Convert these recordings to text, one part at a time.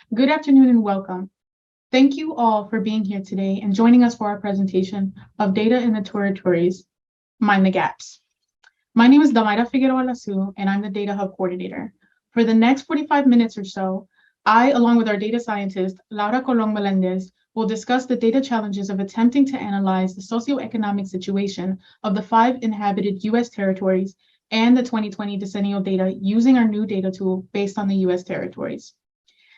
Good afternoon and welcome. Thank you all for being here today and joining us for our presentation of Data in the Territories, Mind the Gaps. My name is Damayra Figueroa Lazu, and I'm the Data Hub Coordinator. For the next 45 minutes or so, I, along with our data scientist, Colon Melendez, will discuss the data challenges of attempting to analyze the socioeconomic situation of the 5 inhabited U.S. territories and the 2020 decennial data using our new data tool based on the U.S. territories.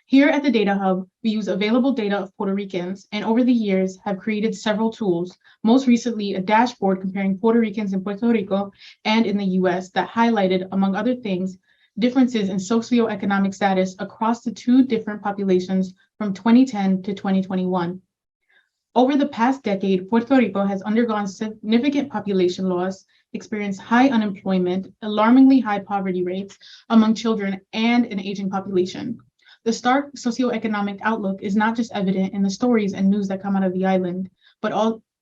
Here at the Data Hub, we use available data of Puerto Ricans and over the years have created several tools, most recently a dashboard comparing Puerto Ricans in Puerto Rico and in the US that highlighted, among other things, differences in socioeconomic status across the two different populations from 2010 to 2021. Over the past decade, Puerto Rico has undergone significant population loss, experienced high unemployment, alarmingly high poverty rates among children, and an aging population. The stark socioeconomic outlook is not just evident in the stories and news that come out of the island, but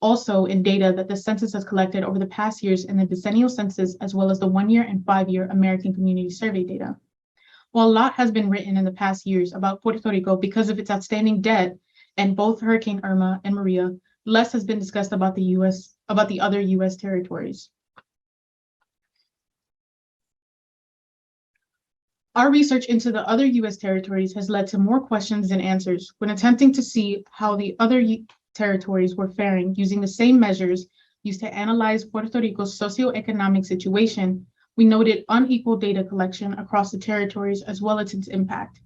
also in data that the census has collected over the past years in the decennial census, as well as the 1-year and 5-year American Community Survey data. While a lot has been written in the past years about Puerto Rico because of its outstanding debt and both Hurricane Irma and Maria, less has been discussed about the other US territories. Our research into the other US territories has led to more questions than answers when attempting to see how the other territories were faring using the same measures used to analyze Puerto Rico's socioeconomic situation. We noted unequal data collection across the territories as well as its impact.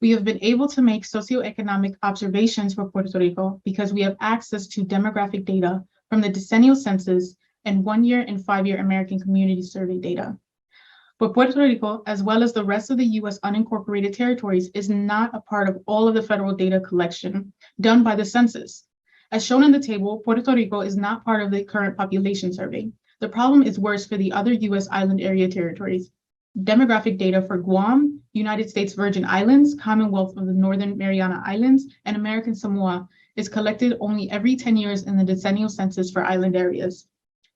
We have been able to make socioeconomic observations for Puerto Rico because we have access to demographic data from the decennial census and 1-year and 5-year American Community Survey data. But Puerto Rico, as well as the rest of the US unincorporated territories, is not a part of all of the federal data collection done by the census. As shown in the table, Puerto Rico is not part of the current population survey. The problem is worse for the other US island area territories. Demographic data for Guam, United States Virgin Islands, Commonwealth of the Northern Mariana Islands, and American Samoa is collected only every 10 years in the decennial census for island areas.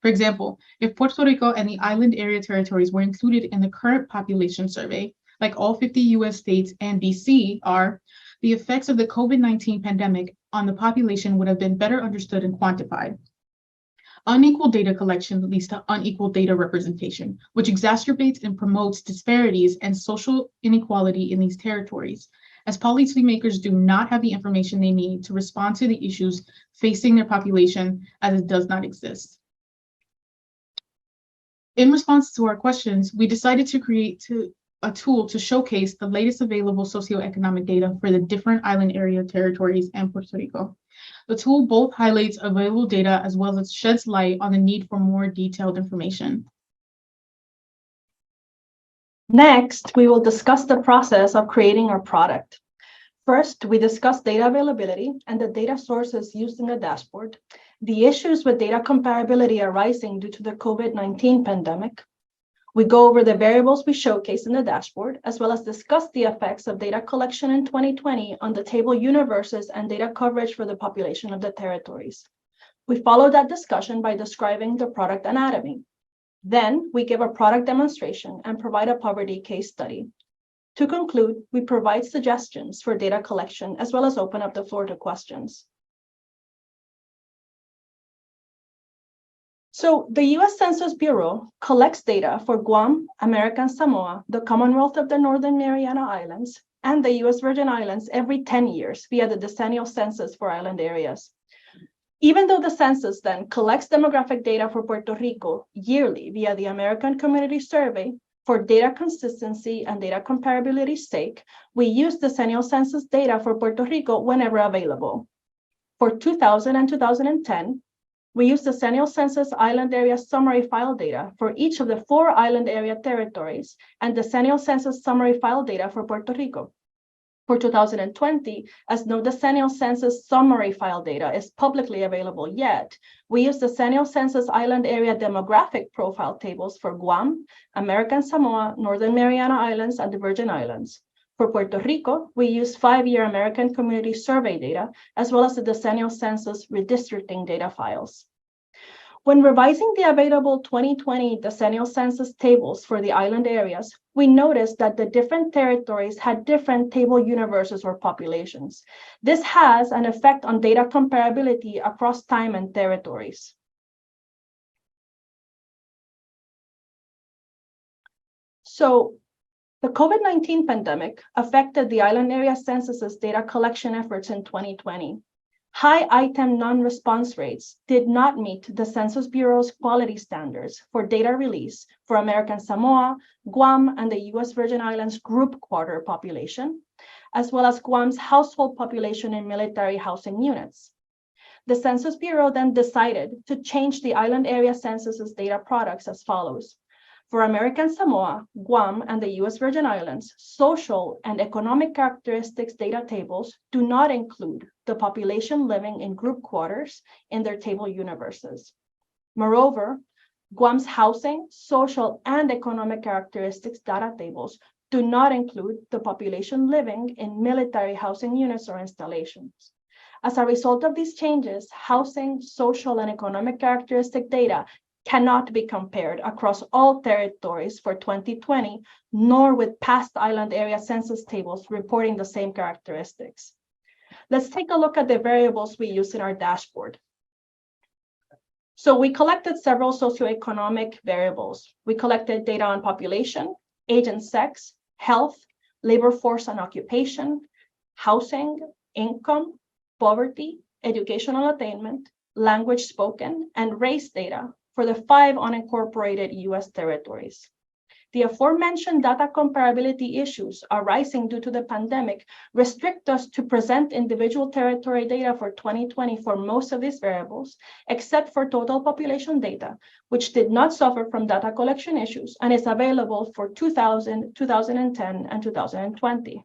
For example, if Puerto Rico and the island area territories were included in the current population survey, like all 50 US states and DC are, the effects of the COVID-19 pandemic on the population would have been better understood and quantified. Unequal data collection leads to unequal data representation, which exacerbates and promotes disparities and social inequality in these territories, as policymakers do not have the information they need to respond to the issues facing their population, as it does not exist. In response to our questions, we decided to create a tool to showcase the latest available socioeconomic data for the different island area territories and Puerto Rico. The tool both highlights available data as well as sheds light on the need for more detailed information. Next, we will discuss the process of creating our product. First, we discuss data availability and the data sources used in the dashboard, the issues with data comparability arising due to the COVID-19 pandemic. We go over the variables we showcase in the dashboard, as well as discuss the effects of data collection in 2020 on the table universes and data coverage for the population of the territories. We follow that discussion by describing the product anatomy. Then we give a product demonstration and provide a poverty case study. To conclude, we provide suggestions for data collection, as well as open up the floor to questions. So the US Census Bureau collects data for Guam, American Samoa, the Commonwealth of the Northern Mariana Islands, and the US Virgin Islands every 10 years via the decennial census for island areas. Even though the census then collects demographic data for Puerto Rico yearly via the American Community Survey, for data consistency and data comparability's sake, we use decennial census data for Puerto Rico whenever available. For 2000 and 2010, we use decennial census island area summary file data for each of the 4 island area territories and decennial census summary file data for Puerto Rico. For 2020, as no decennial census summary file data is publicly available yet, we use decennial census island area demographic profile tables for Guam, American Samoa, Northern Mariana Islands, and the Virgin Islands. For Puerto Rico, we use 5-year American Community Survey data, as well as the decennial census redistricting data files. When revising the available 2020 decennial census tables for the island areas, we noticed that the different territories had different table universes or populations. This has an effect on data comparability across time and territories. So the COVID-19 pandemic affected the island area census's data collection efforts in 2020. High item non-response rates did not meet the Census Bureau's quality standards for data release for American Samoa, Guam, and the US Virgin Islands group quarter population, as well as Guam's household population in military housing units. The Census Bureau then decided to change the island area census's data products as follows. For American Samoa, Guam, and the US Virgin Islands, social and economic characteristics data tables do not include the population living in group quarters in their table universes. Moreover, Guam's housing, social, and economic characteristics data tables do not include the population living in military housing units or installations. As a result of these changes, housing, social, and economic characteristic data cannot be compared across all territories for 2020, nor with past island area census tables reporting the same characteristics. Let's take a look at the variables we use in our dashboard. So we collected several socioeconomic variables. We collected data on population, age and sex, health, labor force and occupation, housing, income, poverty, educational attainment, language spoken, and race data for the 5 unincorporated US territories. The aforementioned data comparability issues arising due to the pandemic restrict us to present individual territory data for 2020 for most of these variables, except for total population data, which did not suffer from data collection issues and is available for 2000, 2010, and 2020.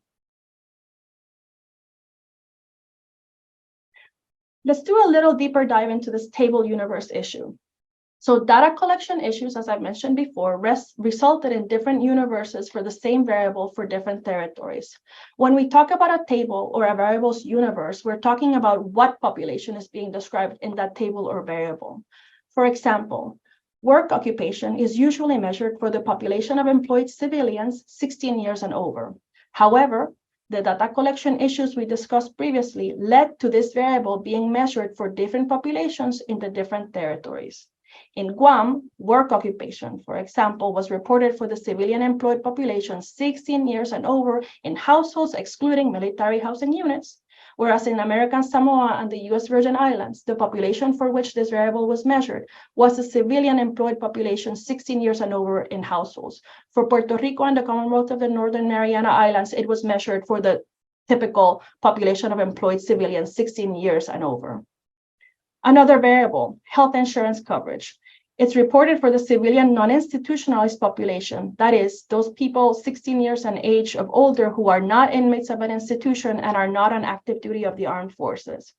Let's do a little deeper dive into this table universe issue. So data collection issues, as I've mentioned before, resulted in different universes for the same variable for different territories. When we talk about a table or a variables universe, we're talking about what population is being described in that table or variable. For example, work occupation is usually measured for the population of employed civilians 16 years and over. However, the data collection issues we discussed previously led to this variable being measured for different populations in the different territories. In Guam, work occupation, for example, was reported for the civilian employed population 16 years and over in households excluding military housing units, whereas in American Samoa and the US Virgin Islands, the population for which this variable was measured was the civilian employed population 16 years and over in households. For Puerto Rico and the Commonwealth of the Northern Mariana Islands, it was measured for the typical population of employed civilians 16 years and over. Another variable, health insurance coverage. It's reported for the civilian non-institutionalized population, that is, those people 16 years and age of older who are not inmates of an institution and are not on active duty of the armed forces.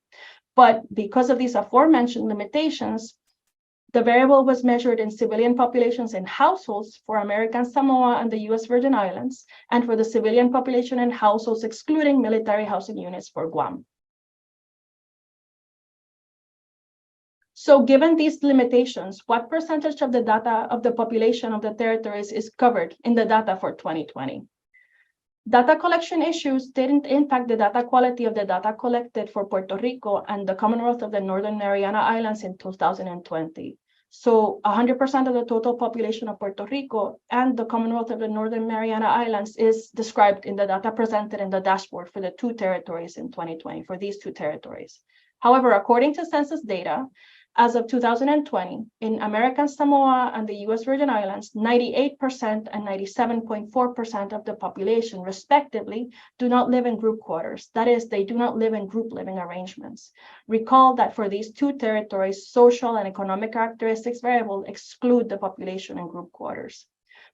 But because of these aforementioned limitations, the variable was measured in civilian populations in households for American Samoa and the US Virgin Islands, and for the civilian population in households excluding military housing units for Guam. So given these limitations, what percentage of the data of the population of the territories is covered in the data for 2020? Data collection issues didn't impact the data quality of the data collected for Puerto Rico and the Commonwealth of the Northern Mariana Islands in 2020. So 100% of the total population of Puerto Rico and the Commonwealth of the Northern Mariana Islands is described in the data presented in the dashboard for the 2 territories in 2020, for these 2 territories. However, according to census data, as of 2020, in American Samoa and the US Virgin Islands, 98% and 97.4% of the population, respectively, do not live in group quarters. That is, they do not live in group living arrangements. Recall that for these 2 territories, social and economic characteristics variable exclude the population in group quarters.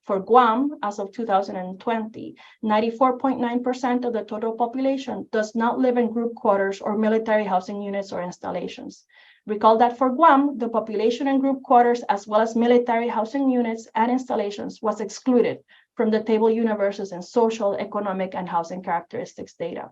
For Guam, as of 2020, 94.9% of the total population does not live in group quarters or military housing units or installations. Recall that for Guam, the population in group quarters as well as military housing units and installations was excluded from the table universes in social, economic, and housing characteristics data.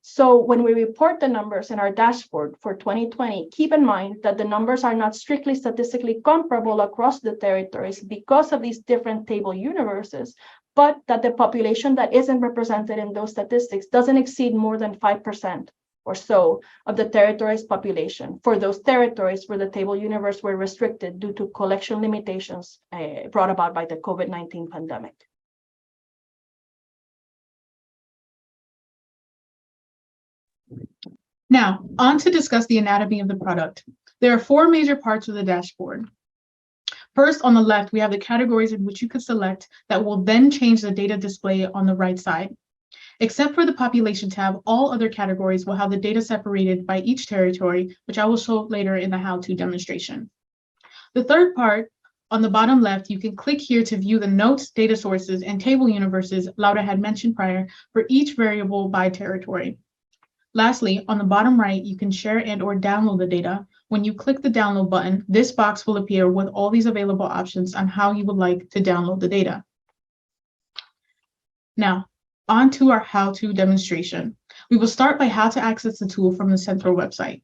So when we report the numbers in our dashboard for 2020, keep in mind that the numbers are not strictly statistically comparable across the territories because of these different table universes, but that the population that isn't represented in those statistics doesn't exceed more than 5% or so of the territory's population for those territories where the table universe were restricted due to collection limitations brought about by the COVID-19 pandemic. Now, on to discuss the anatomy of the product. There are 4 major parts of the dashboard. First, on the left, we have the categories in which you could select that will then change the data display on the right side. Except for the population tab, all other categories will have the data separated by each territory, which I will show later in the how-to demonstration. The third part, on the bottom left, you can click here to view the notes, data sources, and table universes Laura had mentioned prior for each variable by territory. Lastly, on the bottom right, you can share and/or download the data. When you click the download button, this box will appear with all these available options on how you would like to download the data. Now, on to our how-to demonstration. We will start by how to access the tool from the Centro website.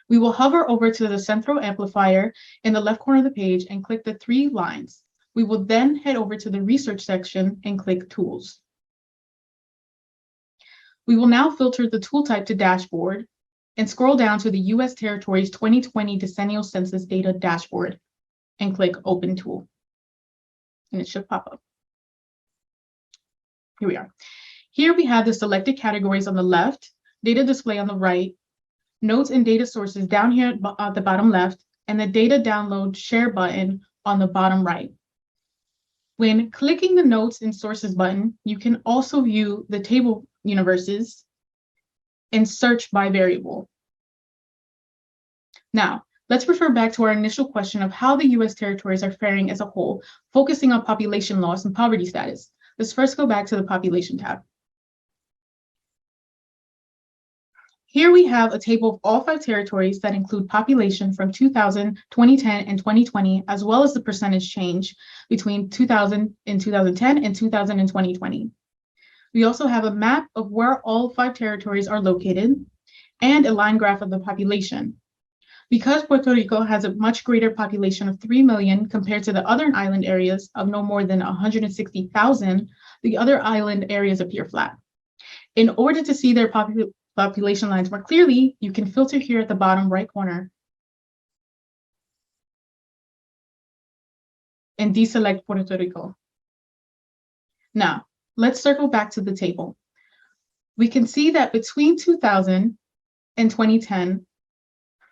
We will hover over to the Centro amplifier in the left corner of the page and click the 3 lines. We will then head over to the research section and click Tools. We will now filter the tool type to Dashboard and scroll down to the U.S. Territories 2020 Decennial Census Data Dashboard and click Open Tool. And it should pop up. Here we are. Here we have the selected categories on the left, data display on the right, notes and data sources down here at the bottom left, and the data download share button on the bottom right. When clicking the notes and sources button, you can also view the table universes and search by variable. Now, let's refer back to our initial question of how the U.S. territories are faring as a whole, focusing on population loss and poverty status. Let's first go back to the population tab. Here we have a table of all 5 territories that include population from 2000, 2010, and 2020, as well as the percentage change between 2000 and 2010 and 2000 and 2020. We also have a map of where all 5 territories are located and a line graph of the population. Because Puerto Rico has a much greater population of 3 million compared to the other island areas of no more than 160,000, the other island areas appear flat. In order to see their population lines more clearly, you can filter here at the bottom right corner and deselect Puerto Rico. Now, let's circle back to the table. We can see that between 2000 and 2010,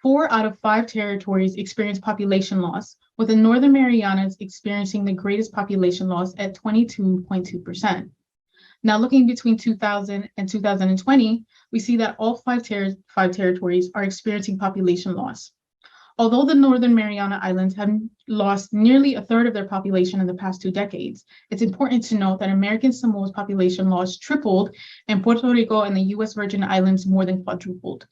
4 out of 5 territories experienced population loss, with the Northern Marianas experiencing the greatest population loss at 22.2%. Now, looking between 2000 and 2020, we see that all 5 territories are experiencing population loss. Although the Northern Mariana Islands have lost nearly a third of their population in the past 2 decades, it's important to note that American Samoa's population loss tripled and Puerto Rico and the U.S. Virgin Islands more than quadrupled.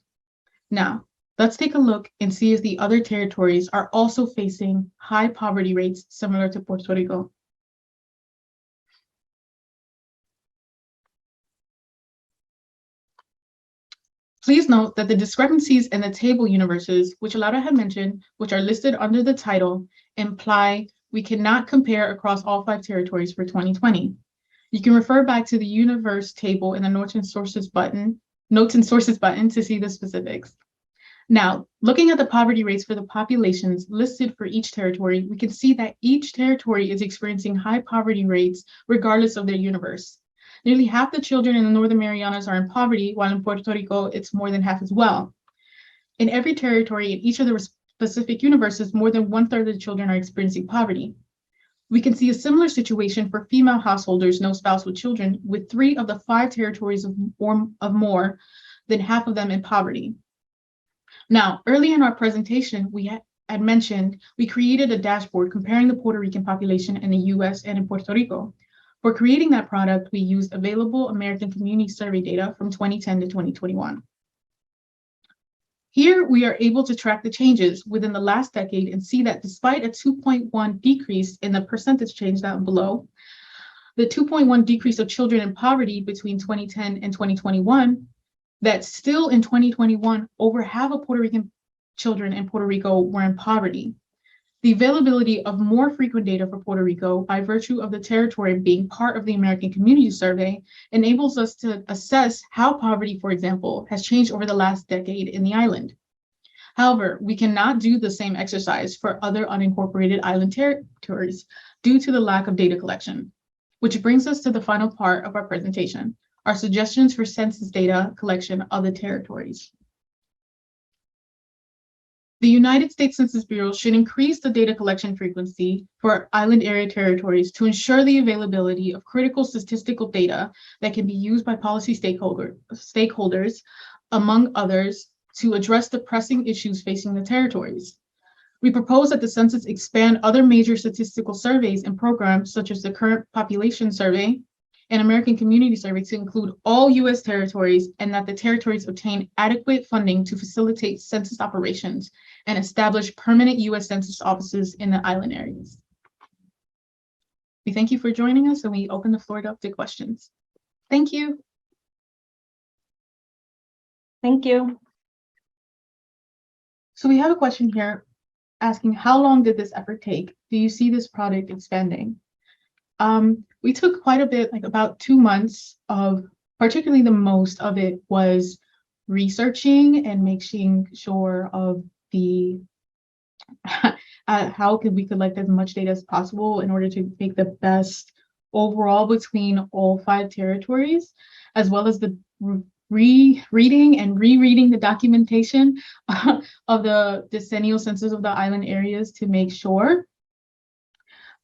Now, let's take a look and see if the other territories are also facing high poverty rates similar to Puerto Rico. Please note that the discrepancies in the table universes, which Laura had mentioned, which are listed under the title, imply we cannot compare across all 5 territories for 2020. You can refer back to the universe table in the Notes and Sources button to see the specifics. Now, looking at the poverty rates for the populations listed for each territory, we can see that each territory is experiencing high poverty rates regardless of their universe. Nearly half the children in the Northern Marianas are in poverty, while in Puerto Rico, it's more than half as well. In every territory, in each of the specific universes, more than 1/3 of the children are experiencing poverty. We can see a similar situation for female householders, no spouse with children, with 3 of the 5 territories of more than half of them in poverty. Now, early in our presentation, we had mentioned we created a dashboard comparing the Puerto Rican population in the US and in Puerto Rico. For creating that product, we used available American Community Survey data from 2010 to 2021. Here, we are able to track the changes within the last decade and see that despite a 2.1 decrease in the percentage change down below, the 2.1 decrease of children in poverty between 2010 and 2021, that still in 2021, over half of Puerto Rican children in Puerto Rico were in poverty. The availability of more frequent data for Puerto Rico by virtue of the territory being part of the American Community Survey enables us to assess how poverty, for example, has changed over the last decade in the island. However, we cannot do the same exercise for other unincorporated island territories due to the lack of data collection, which brings us to the final part of our presentation, our suggestions for census data collection of the territories. The United States Census Bureau should increase the data collection frequency for island area territories to ensure the availability of critical statistical data that can be used by policy stakeholders, among others, to address the pressing issues facing the territories. We propose that the census expand other major statistical surveys and programs, such as the Current Population Survey and American Community Survey, to include all U.S. territories, and that the territories obtain adequate funding to facilitate census operations and establish permanent U.S. Census offices in the island areas. We thank you for joining us, and we open the floor up to questions. Thank you. Thank you. So we have a question here asking, how long did this effort take? Do you see this project expanding? We took quite a bit, like about 2 months of, particularly the most of it was researching and making sure of the how could we collect as much data as possible in order to make the best overall between all 5 territories, as well as the rereading the documentation of the decennial census of the island areas to make sure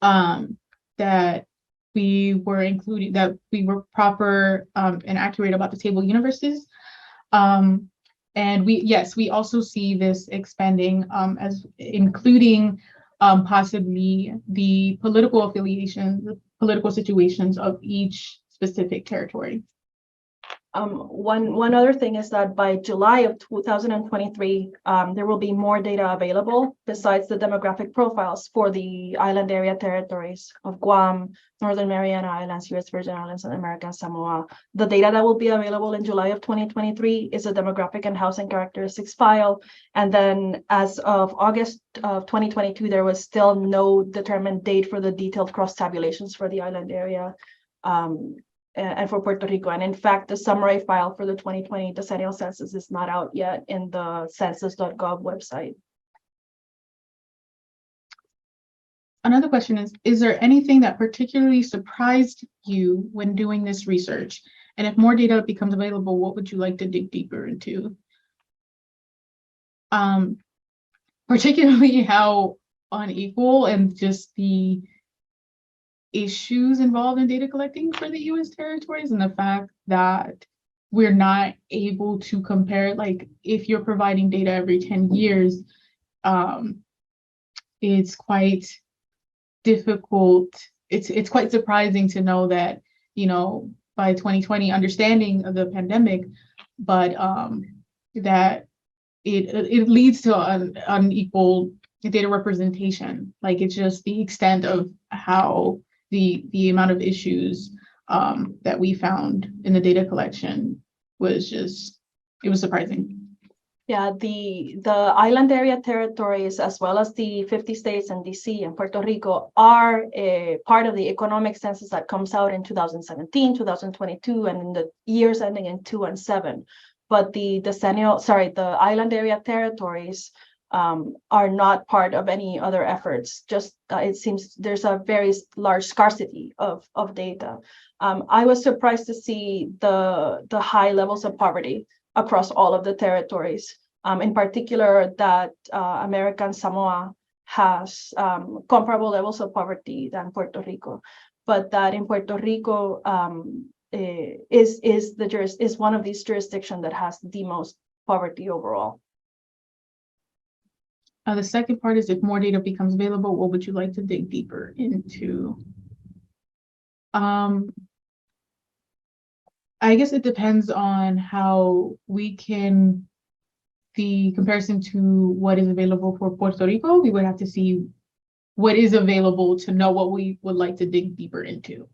that we were proper and accurate about the table universes. And we also see this expanding as including possibly the political affiliations, the political situations of each specific territory. One other thing is that by July of 2023, there will be more data available besides the demographic profiles for the island area territories of Guam, Northern Mariana Islands, U.S. Virgin Islands, and American Samoa. The data that will be available in July of 2023 is a demographic and housing characteristics file. And then as of August of 2022, there was still no determined date for the detailed cross tabulations for the island area. And for Puerto Rico. And in fact, the summary file for the 2020 decennial census is not out yet in the census.gov website. Another question is there anything that particularly surprised you when doing this research? And if more data becomes available, what would you like to dig deeper into? Particularly how unequal and just the issues involved in data collecting for the U.S. territories, and the fact that we're not able to compare, like if you're providing data every 10 years, it's quite difficult. It's quite surprising to know that, by 2020, understanding of the pandemic, but that it leads to unequal data representation. Like it's just the extent of how the amount of issues that we found in the data collection was it was surprising. Yeah, the island area territories, as well as the 50 states and DC and Puerto Rico, are a part of the economic census that comes out in 2017, 2022, and in the years ending in 2 and 7. But the island area territories are not part of any other efforts. Just it seems there's a very large scarcity of data. I was surprised to see the high levels of poverty across all of the territories. In particular, that American Samoa has comparable levels of poverty than Puerto Rico, but that in Puerto Rico is one of these jurisdictions that has the most poverty overall. The second part is, if more data becomes available, what would you like to dig deeper into? I guess it depends on how we can, the comparison to what is available for Puerto Rico, we would have to see what is available to know what we would like to dig deeper into.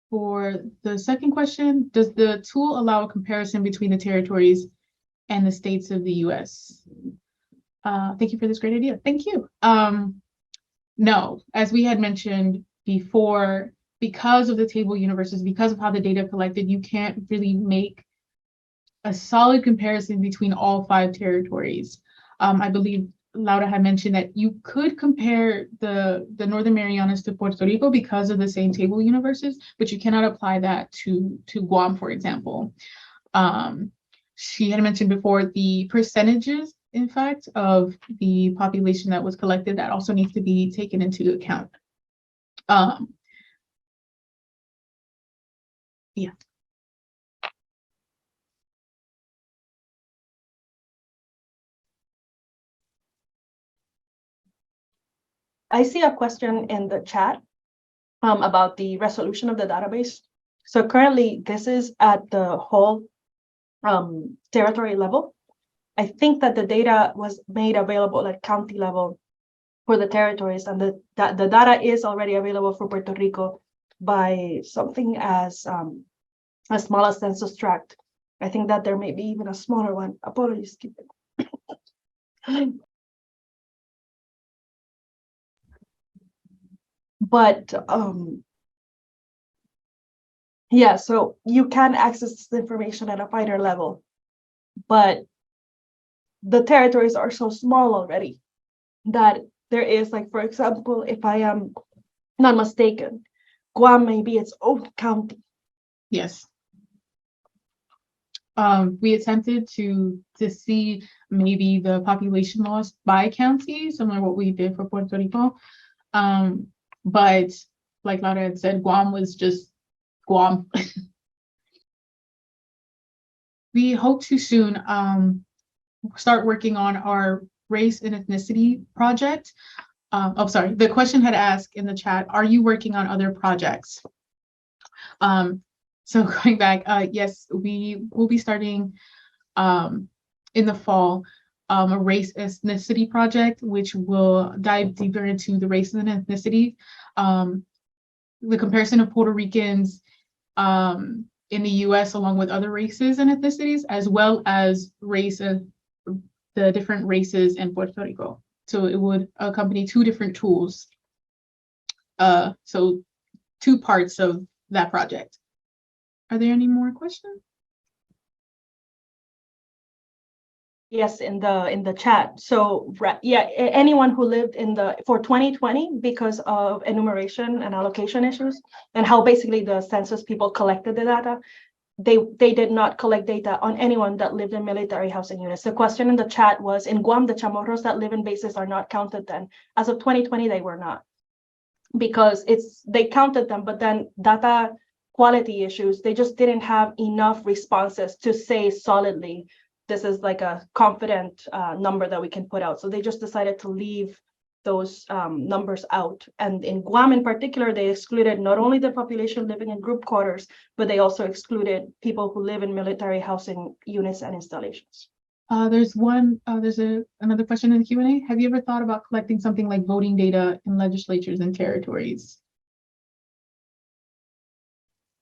For the second question, does the tool allow a comparison between the territories and the states of the US? Thank you for this great idea. Thank you. No, as we had mentioned before, because of the table universes, because of how the data collected, you can't really make a solid comparison between all 5 territories. I believe Laura had mentioned that you could compare the Northern Marianas to Puerto Rico because of the same table universes, but you cannot apply that to Guam, for example. She had mentioned before the percentages, in fact, of the population that was collected, that also needs to be taken into account. Yeah. I see a question in the chat about the resolution of the database. So currently, this is at the whole territory level. I think that the data was made available at county level for the territories, and the data is already available for Puerto Rico by something as small as census tract. I think that there may be even a smaller one. Apologies. But yeah, so you can access this information at a finer level, but the territories are so small already that there is, like, for example, if I am not mistaken, Guam may be its own county. Yes. We attempted to see maybe the population loss by county, similar to what we did for Puerto Rico. But like Laura had said, Guam was just Guam. We hope to soon start working on our race and ethnicity project. Oh, sorry, the question had asked in the chat, are you working on other projects? So going back, yes, we will be starting in the fall a race ethnicity project, which will dive deeper into the races and ethnicity, the comparison of Puerto Ricans in the US along with other races and ethnicities, as well as the different races in Puerto Rico. So it would accompany 2 different tools. So 2 parts of that project. Are there any more questions? Yes, in the chat. So yeah, anyone who lived for 2020 because of enumeration and allocation issues and how basically the census people collected the data, they did not collect data on anyone that lived in military housing units. The question in the chat was, in Guam, the chamorros that live in bases are not counted then. As of 2020, they were not, because they counted them, but then data quality issues, they just didn't have enough responses to say solidly, this is like a confident number that we can put out. So they just decided to leave those numbers out. And in Guam in particular, they excluded not only the population living in group quarters, but they also excluded people who live in military housing units and installations. There's another question in the Q&A. Have you ever thought about collecting something like voting data in legislatures and territories?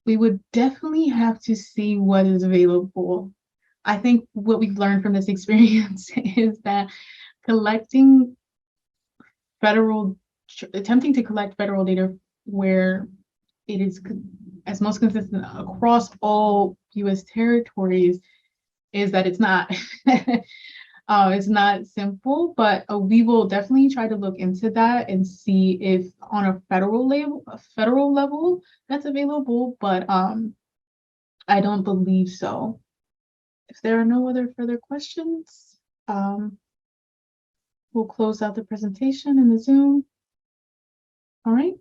We would definitely have to see what is available. I think what we've learned from this experience is that attempting to collect federal data where it is as most consistent across all US territories is that it's not it's not simple, but we will definitely try to look into that and see if on a federal level that's available, but I don't believe so. If there are no other further questions, we'll close out the presentation in the Zoom. All right.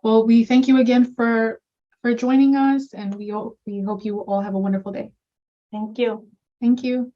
Well, we thank you again for joining us, and we hope you all have a wonderful day. Thank you. Thank you.